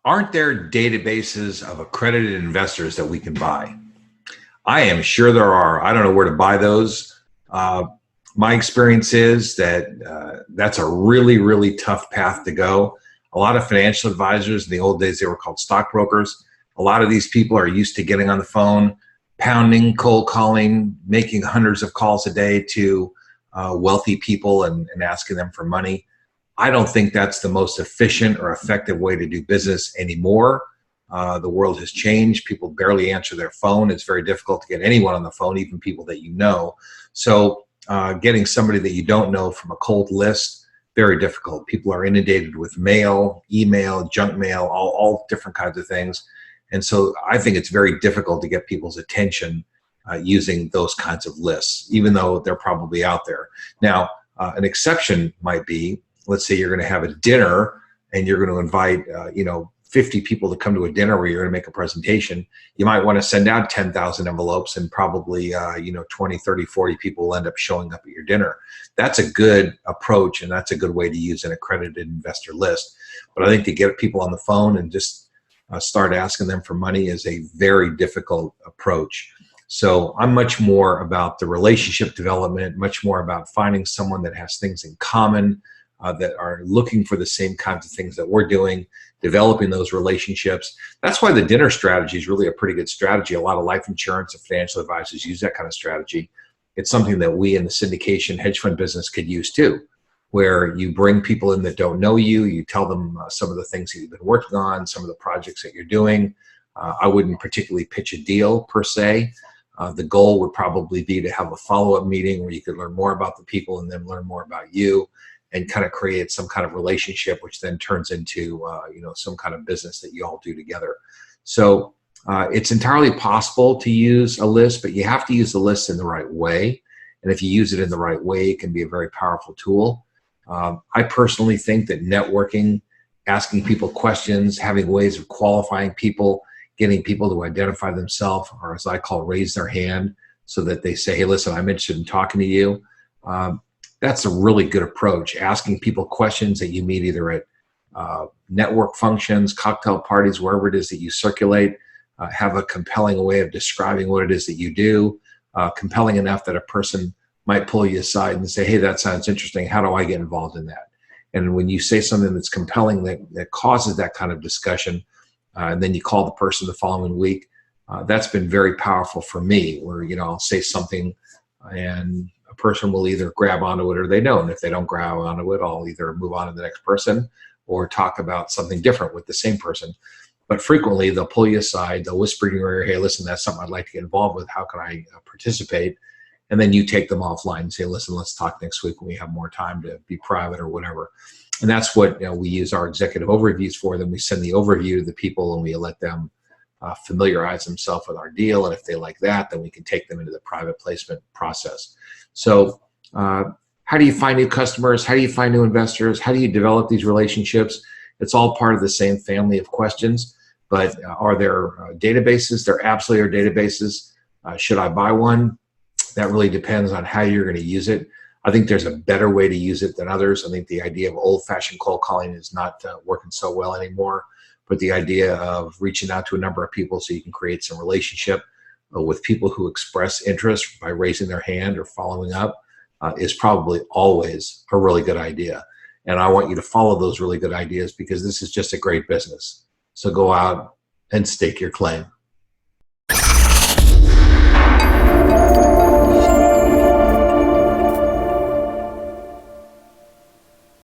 Aren't there databases of accredited investors that we can buy? I am sure there are. I don't know where to buy those. My experience is that that's a really, really tough path to go. A lot of financial advisors, in the old days, they were called stockbrokers. A lot of these people are used to getting on the phone, pounding, cold calling, making hundreds of calls a day to wealthy people and asking them for money. I don't think that's the most efficient or effective way to do business anymore. The world has changed. People barely answer their phone. It's very difficult to get anyone on the phone, even people that you know. So getting somebody that you don't know from a cold list, very difficult. People are inundated with mail, email, junk mail, all different kinds of things. And so I think it's very difficult to get people's attention using those kinds of lists, even though they're probably out there. Now, an exception might be, let's say you're going to have a dinner and you're going to invite, 50 people to come to a dinner where you're going to make a presentation. You might want to send out 10,000 envelopes and probably, 20, 30, 40 people will end up showing up at your dinner. That's a good approach, and that's a good way to use an accredited investor list. But I think to get people on the phone and just start asking them for money is a very difficult approach. So I'm much more about the relationship development, much more about finding someone that has things in common, that are looking for the same kinds of things that we're doing, developing those relationships. That's why the dinner strategy is really a pretty good strategy. A lot of life insurance and financial advisors use that kind of strategy. It's something that we in the syndication hedge fund business could use too, where you bring people in that don't know you, you tell them some of the things that you've been working on, some of the projects that you're doing. I wouldn't particularly pitch a deal per se. The goal would probably be to have a follow-up meeting where you could learn more about the people and then learn more about you, and kind of create some kind of relationship, which then turns into some kind of business that you all do together. So it's entirely possible to use a list, but you have to use the list in the right way. And if you use it in the right way, it can be a very powerful tool. I personally think that networking, asking people questions, having ways of qualifying people, getting people to identify themselves, or as I call, raise their hand, so that they say, hey, listen, I'm interested in talking to you. That's a really good approach. Asking people questions that you meet either at network functions, cocktail parties, wherever it is that you circulate, have a compelling way of describing what it is that you do, compelling enough that a person might pull you aside and say, hey, that sounds interesting. How do I get involved in that? And when you say something that's compelling that causes that kind of discussion, and then you call the person the following week, that's been very powerful for me, where I'll say something and a person will either grab onto it or they don't. If they don't grab onto it, I'll either move on to the next person or talk about something different with the same person. But frequently they'll pull you aside, they'll whisper in your ear, hey, listen, that's something I'd like to get involved with. How can I participate? And then you take them offline and say, listen, let's talk next week when we have more time to be private or whatever. And that's what we use our executive overviews for. Then we send the overview to the people and we let them familiarize themselves with our deal. And if they like that, then we can take them into the private placement process. So how do you find new customers? How do you find new investors? How do you develop these relationships? It's all part of the same family of questions. But are there databases? There absolutely are databases. Should I buy one? That really depends on how you're going to use it. I think there's a better way to use it than others. I think the idea of old-fashioned cold calling is not working so well anymore. But the idea of reaching out to a number of people so you can create some relationship with people who express interest by raising their hand or following up is probably always a really good idea. And I want you to follow those really good ideas, because this is just a great business. So go out and stake your claim.